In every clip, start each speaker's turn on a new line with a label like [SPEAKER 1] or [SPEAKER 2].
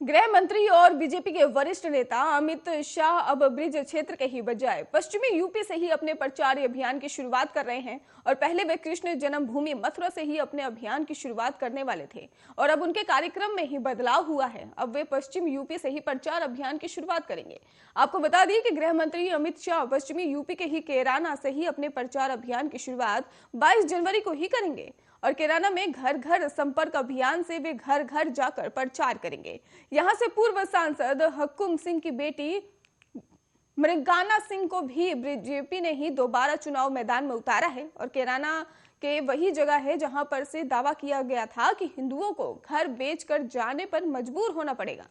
[SPEAKER 1] गृह मंत्री और बीजेपी के वरिष्ठ नेता अमित शाह अब ब्रिज क्षेत्र के ही बजाय पश्चिमी यूपी से ही अपने प्रचार अभियान की शुरुआत कर रहे हैं। और पहले वे कृष्ण जन्मभूमि मथुरा से ही अपने अभियान की शुरुआत करने वाले थे और अब उनके कार्यक्रम में ही बदलाव हुआ है। अब वे पश्चिम यूपी से ही प्रचार अभियान की शुरुआत करेंगे। आपको बता दें कि गृह मंत्री अमित शाह पश्चिमी यूपी के ही कैराना से ही अपने प्रचार अभियान की शुरुआत 22 जनवरी को ही करेंगे और कैराना में घर घर संपर्क अभियान से वे घर घर जाकर प्रचार करेंगे। यहां से पूर्व सांसद हक्कुम सिंह की बेटी मृगाना सिंह को भी बीजेपी ने ही दोबारा चुनाव मैदान में उतारा है और कैराना के वही जगह है जहां पर से दावा किया गया था कि हिंदुओं को घर बेचकर जाने पर मजबूर होना पड़ेगा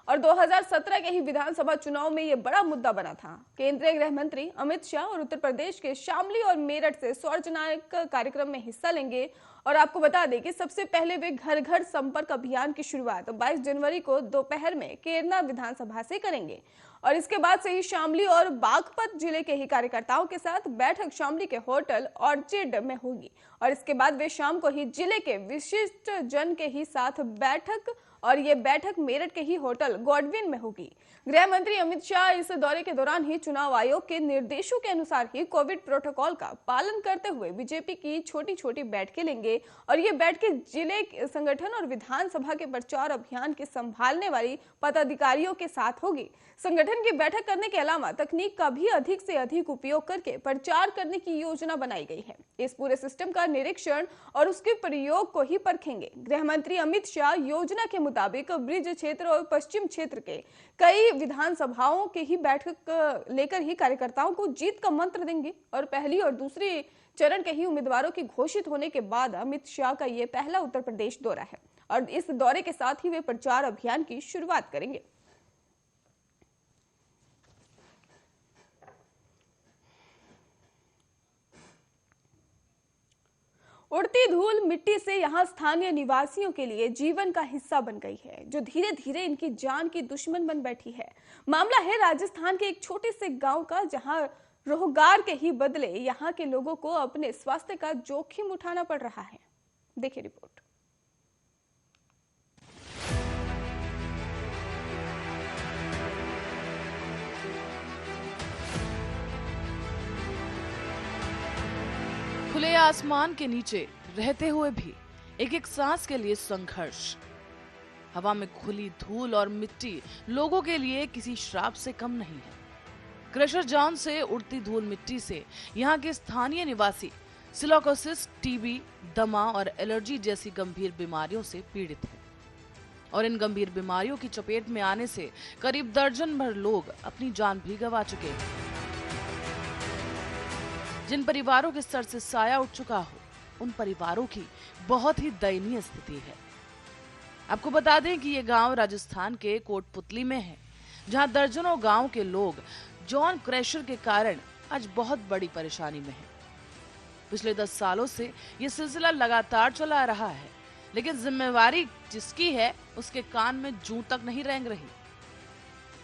[SPEAKER 1] और 2017 के ही विधानसभा चुनाव में यह बड़ा मुद्दा बना था। केंद्रीय गृह मंत्री अमित शाह और उत्तर प्रदेश के शामली और मेरठ से सार्वजनिक कार्यक्रम में हिस्सा लेंगे और आपको बता दें कि सबसे पहले वे घर घर संपर्क अभियान की शुरुआत 22 जनवरी को दोपहर में कैराना विधानसभा से करेंगे और इसके बाद से ही शामली और बागपत जिले के ही कार्यकर्ताओं के साथ बैठक शामली के होटल ऑर्चिड में होगी और इसके बाद वे शाम को ही जिले के विशिष्ट जन के ही साथ बैठक और ये बैठक मेरठ के ही होटल गॉडविन में होगी। गृह मंत्री अमित शाह इस दौरे के दौरान ही चुनाव आयोग के निर्देशों के अनुसार ही कोविड प्रोटोकॉल का पालन करते हुए बीजेपी की छोटी छोटी बैठकें लेंगे और ये बैठकें जिले संगठन और विधानसभा के प्रचार अभियान के संभालने वाली पदाधिकारियों के साथ होगी। संगठन की बैठक करने के अलावा तकनीक का भी अधिक से अधिक उपयोग करके प्रचार करने की योजना बनाई गई है। इस पूरे सिस्टम का निरीक्षण और उसके प्रयोग को ही परखेंगे। गृह मंत्री अमित शाह योजना के मुताबिक ब्रिज क्षेत्र और पश्चिम क्षेत्र के कई विधानसभाओं के ही बैठक लेकर ही कार्यकर्ताओं को जीत का मंत्र देंगे और पहली और दूसरी चरण के ही उम्मीदवारों की घोषित होने के बाद अमित शाह का यह पहला उत्तर प्रदेश दौरा है और इस दौरे के साथ ही वे प्रचार अभियान की शुरुआत करेंगे। उड़ती धूल मिट्टी से यहां स्थानीय निवासियों के लिए जीवन का हिस्सा बन गई है, जो धीरे धीरे इनकी जान की दुश्मन बन बैठी है। मामला है राजस्थान के एक छोटे से गांव का, जहां रोजगार के ही बदले यहां के लोगों को अपने स्वास्थ्य का जोखिम उठाना पड़ रहा है। देखिए रिपोर्ट।
[SPEAKER 2] खुले आसमान के नीचे रहते हुए भी एक एक सांस के लिए संघर्ष। हवा में खुली धूल और मिट्टी लोगों के लिए किसी श्राप से कम नहीं है। क्रशर जॉन से उड़ती धूल मिट्टी से यहाँ के स्थानीय निवासी सिलिकोसिस, टीबी, दमा और एलर्जी जैसी गंभीर बीमारियों से पीड़ित हैं और इन गंभीर बीमारियों की चपेट में आने से करीब दर्जन भर लोग अपनी जान भी गंवा चुके हैं। जिन परिवारों के सर से साया उठ चुका हो, उन परिवारों की बहुत ही दयनीय स्थिति है। आपको बता दें कि ये गांव राजस्थान के कोटपुतली में है, जहां दर्जनों गांव के लोग जॉन क्रशर के कारण आज बहुत बड़ी परेशानी में हैं। पिछले 10 सालों से ये सिलसिला लगातार चला आ रहा है, लेकिन जिम्मेवारी जिसकी है उसके कान में जूं तक नहीं रेंग रही।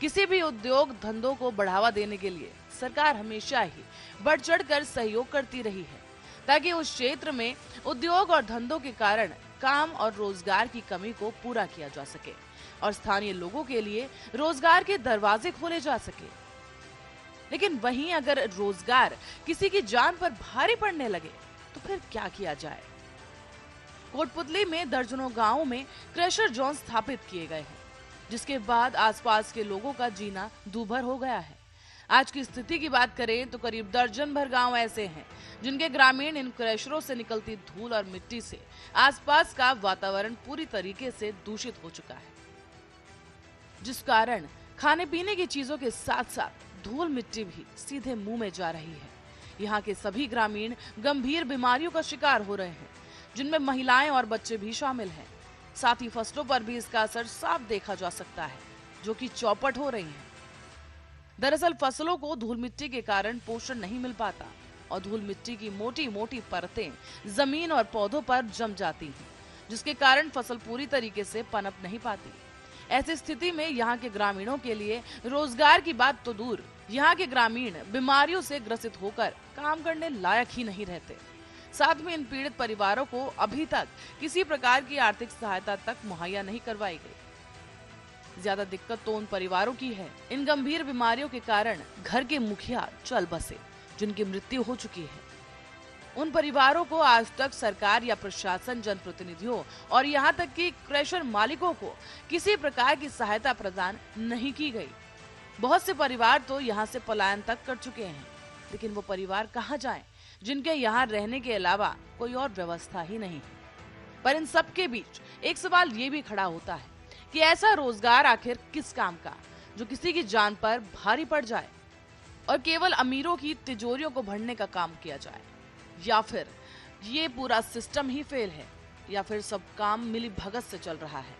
[SPEAKER 2] किसी भी उद्योग धंधों को बढ़ावा देने के लिए सरकार हमेशा ही बढ़ चढ़कर सहयोग करती रही है, ताकि उस क्षेत्र में उद्योग और धंधों के कारण काम और रोजगार की कमी को पूरा किया जा सके और स्थानीय लोगों के लिए रोजगार के दरवाजे खोले जा सके। लेकिन वहीं अगर रोजगार किसी की जान पर भारी पड़ने लगे तो फिर क्या किया जाए। कोटपुतली में दर्जनों गांवों में क्रशर जॉन स्थापित किए गए हैं, जिसके बाद आसपास के लोगों का जीना दूभर हो गया है। आज की स्थिति की बात करें तो करीब दर्जन भर गांव ऐसे हैं जिनके ग्रामीण इन क्रशरों से निकलती धूल और मिट्टी से आसपास का वातावरण पूरी तरीके से दूषित हो चुका है, जिस कारण खाने पीने की चीजों के साथ साथ धूल मिट्टी भी सीधे मुंह में जा रही है। यहाँ के सभी ग्रामीण गंभीर बीमारियों का शिकार हो रहे हैं, जिनमें महिलाएं और बच्चे भी शामिल हैं। साथ ही फसलों पर भी इसका असर साफ देखा जा सकता है, जो कि चौपट हो रही हैं। दरअसल फसलों को धूल मिट्टी के कारण पोषण नहीं मिल पाता और धूल मिट्टी की मोटी मोटी परतें जमीन और पौधों पर जम जाती हैं, जिसके कारण फसल पूरी तरीके से पनप नहीं पाती। ऐसी स्थिति में यहाँ के ग्रामीणों के लिए रोजगार की बात तो दूर, यहाँ के ग्रामीण बीमारियों से ग्रसित होकर काम करने लायक ही नहीं रहते। साथ में इन पीड़ित परिवारों को अभी तक किसी प्रकार की आर्थिक सहायता तक मुहैया नहीं करवाई गई। ज्यादा दिक्कत तो उन परिवारों की है इन गंभीर बीमारियों के कारण घर के मुखिया चल बसे, जिनकी मृत्यु हो चुकी है। उन परिवारों को आज तक सरकार या प्रशासन, जनप्रतिनिधियों और यहाँ तक कि क्रशर मालिकों को किसी प्रकार की सहायता प्रदान नहीं की गई। बहुत से परिवार तो यहाँ से पलायन तक कर चुके हैं, लेकिन वो परिवार कहाँ जाएं, जिनके यहाँ रहने के अलावा कोई और व्यवस्था ही नहीं है। पर इन सब के बीच एक सवाल ये भी खड़ा होता है कि ऐसा रोजगार आखिर किस काम का, जो किसी की जान पर भारी पड़ जाए और केवल अमीरों की तिजोरियों को भरने का काम किया जाए, या फिर ये पूरा सिस्टम ही फेल है, या फिर सब काम मिली भगत से चल रहा है।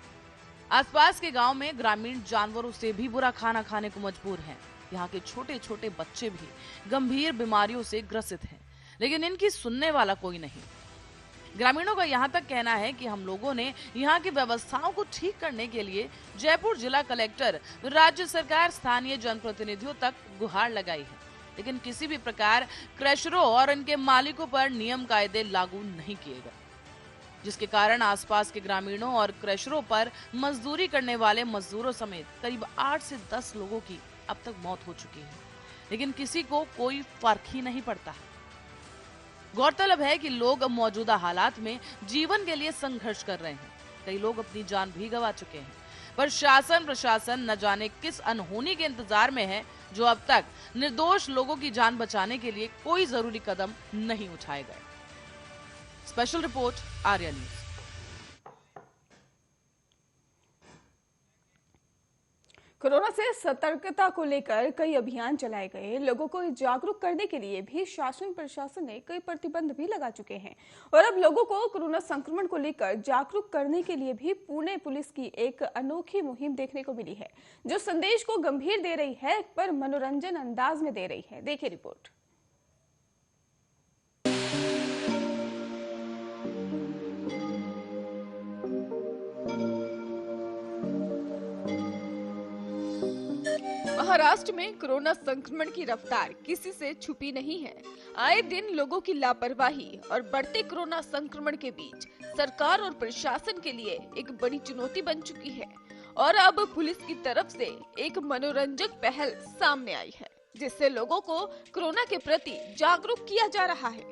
[SPEAKER 2] आसपास के गांव में ग्रामीण जानवरों से भी बुरा खाना खाने को मजबूर हैं। यहाँ के छोटे छोटे बच्चे भी गंभीर बीमारियों से ग्रसित हैं, लेकिन इनकी सुनने वाला कोई नहीं। ग्रामीणों का यहाँ तक कहना है कि हम लोगों ने यहाँ की व्यवस्थाओं को ठीक करने के लिए जयपुर जिला कलेक्टर, राज्य सरकार, स्थानीय जनप्रतिनिधियों तक गुहार लगाई है, लेकिन किसी भी प्रकार क्रशरों और इनके मालिकों पर नियम कायदे लागू नहीं किए गए, जिसके कारण आसपास के ग्रामीणों और क्रशरों पर मजदूरी करने वाले मजदूरों समेत करीब 8 से 10 लोगों की अब तक मौत हो चुकी है, लेकिन किसी को कोई फर्क ही नहीं पड़ता है। गौरतलब है कि लोग मौजूदा हालात में जीवन के लिए संघर्ष कर रहे हैं। कई लोग अपनी जान भी गंवा चुके हैं, पर शासन प्रशासन न जाने किस अनहोनी के इंतजार में है, जो अब तक निर्दोष लोगों की जान बचाने के लिए कोई जरूरी कदम नहीं उठाए गए। Special report, Arya news.
[SPEAKER 1] Corona से सतर्कता को लेकर कई अभियान चलाए गए। लोगों को जागरूक करने के लिए भी शासन प्रशासन ने कई प्रतिबंध भी लगा चुके हैं और अब लोगों को कोरोना संक्रमण को लेकर जागरूक करने के लिए भी पुणे पुलिस की एक अनोखी मुहिम देखने को मिली है, जो संदेश को गंभीर दे रही है पर मनोरंजन अंदाज में दे रही है। देखिए रिपोर्ट। महाराष्ट्र में कोरोना संक्रमण की रफ्तार किसी से छुपी नहीं है। आए दिन लोगों की लापरवाही और बढ़ते कोरोना संक्रमण के बीच सरकार और प्रशासन के लिए एक बड़ी चुनौती बन चुकी है और अब पुलिस की तरफ से एक मनोरंजक पहल सामने आई है, जिससे लोगों को कोरोना के प्रति जागरूक किया जा रहा है।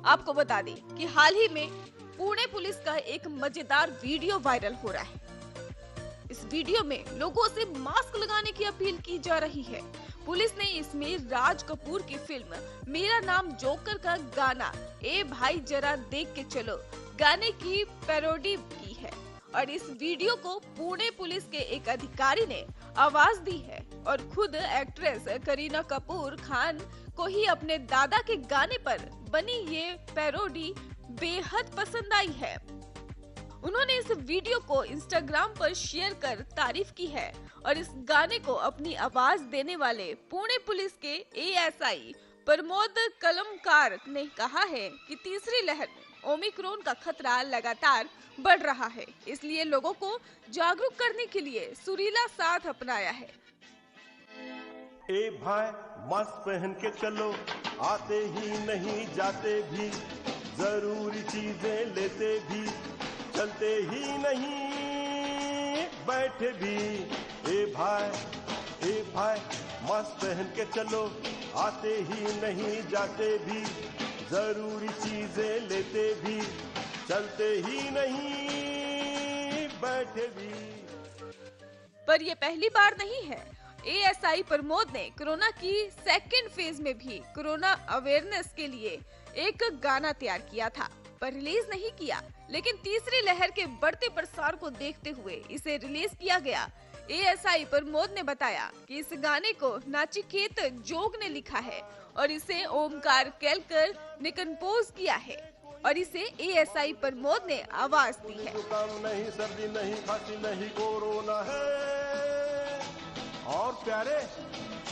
[SPEAKER 1] आपको बता दें कि हाल ही में पुणे पुलिस का एक मजेदार वीडियो वायरल हो रहा है। इस वीडियो में लोगों से मास्क लगाने की अपील की जा रही है। पुलिस ने इसमें राज कपूर की फिल्म मेरा नाम जोकर का गाना ए भाई जरा देख के चलो गाने की पैरोडी की है और इस वीडियो को पुणे पुलिस के एक अधिकारी ने आवाज दी है और खुद एक्ट्रेस करीना कपूर खान को ही अपने दादा के गाने पर बनी ये पैरोडी बेहद पसंद आई है। उन्होंने इस वीडियो को इंस्टाग्राम पर शेयर कर तारीफ की है और इस गाने को अपनी आवाज देने वाले पुणे पुलिस के एएसआई प्रमोद कलमकार ने कहा है कि तीसरी लहर में ओमिक्रॉन का खतरा लगातार बढ़ रहा है, इसलिए लोगों को जागरूक करने के लिए सुरीला साथ अपनाया है।
[SPEAKER 3] ए भाई मास्क पहन के चलो, आते ही नहीं जाते भी, जरूरी चीजें लेते भी, चलते ही नहीं बैठे भी। ए भाई मास्क पहन के चलो, आते ही नहीं जाते भी, जरूरी चीजें लेते भी, चलते ही नहीं बैठे भी।
[SPEAKER 1] पर ये पहली बार नहीं है। एएसआई प्रमोद ने कोरोना की सेकेंड फेज में भी कोरोना अवेयरनेस के लिए एक गाना तैयार किया था, पर रिलीज नहीं किया, लेकिन तीसरी लहर के बढ़ते प्रसार को देखते हुए इसे रिलीज किया गया। एएसआई प्रमोद ने बताया कि इस गाने को नाचिकेत जोग ने लिखा है और इसे ओमकार केलकर ने कंपोज किया है और इसे एएसआई प्रमोद ने आवाज दी है।
[SPEAKER 3] जुकाम नहीं, सर्दी नहीं, खांसी नहीं, कोरोना है। और प्यारे,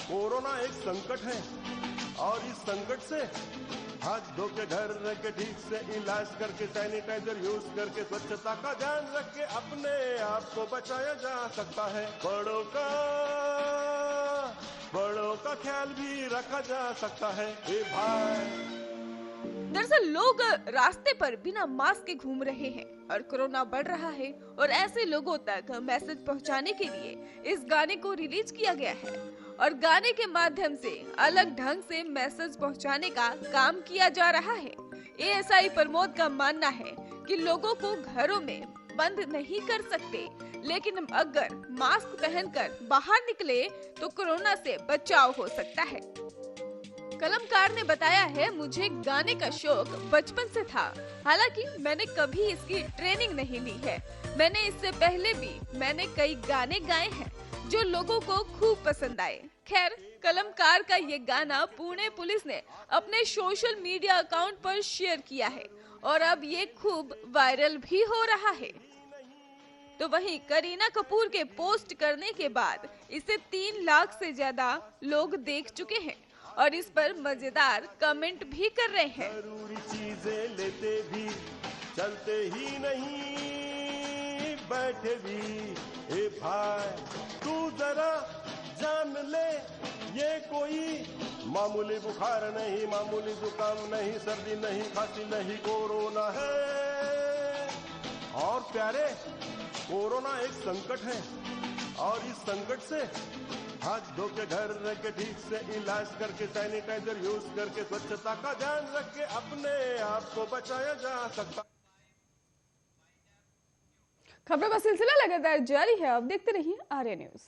[SPEAKER 3] कोरोना एक संकट है और इस संकट से हाथ धो के घर रह के ठीक से इलाज करके सैनिटाइजर यूज करके स्वच्छता का ध्यान रख के अपने आप को बचाया जा सकता है। बड़ों का ख्याल भी रखा जा सकता है। ए भाई
[SPEAKER 4] दरअसल लोग रास्ते पर बिना मास्क के घूम रहे हैं और कोरोना बढ़ रहा है, और ऐसे लोगों तक मैसेज पहुंचाने के लिए इस गाने को रिलीज किया गया है और गाने के माध्यम से अलग ढंग से मैसेज पहुंचाने का काम किया जा रहा है। एएसआई प्रमोद का मानना है कि लोगों को घरों में बंद नहीं कर सकते, लेकिन अगर मास्क पहनकर बाहर निकले तो कोरोना से बचाव हो सकता है। कलमकार ने बताया है, मुझे गाने का शौक बचपन से था, हालांकि मैंने कभी इसकी ट्रेनिंग नहीं ली है। मैंने इससे पहले भी कई गाने गाए हैं जो लोगों को खूब पसंद आए। खैर, कलमकार का ये गाना पुणे पुलिस ने अपने सोशल मीडिया अकाउंट पर शेयर किया है और अब ये खूब वायरल भी हो रहा है। तो वहीं करीना कपूर के पोस्ट करने के बाद इसे 3 लाख से ज्यादा लोग देख चुके हैं और इस पर मजेदार कमेंट भी कर रहे हैं।
[SPEAKER 3] जरूरी चीजें लेते भी, चलते ही नहीं, बैठे भी। ए भाई तू जरा जान ले, ये कोई मामूली बुखार नहीं, मामूली जुकाम नहीं, सर्दी नहीं, खांसी नहीं, कोरोना है। और प्यारे, कोरोना एक संकट है और इस संकट से हाथ धो के घर रह के ठीक से इलाज करके सैनिटाइजर यूज करके स्वच्छता का ध्यान रख के अपने आप को बचाया जा सकता।
[SPEAKER 1] खबरों का सिलसिला लगातार जारी है, अब देखते रहिए आर्या न्यूज।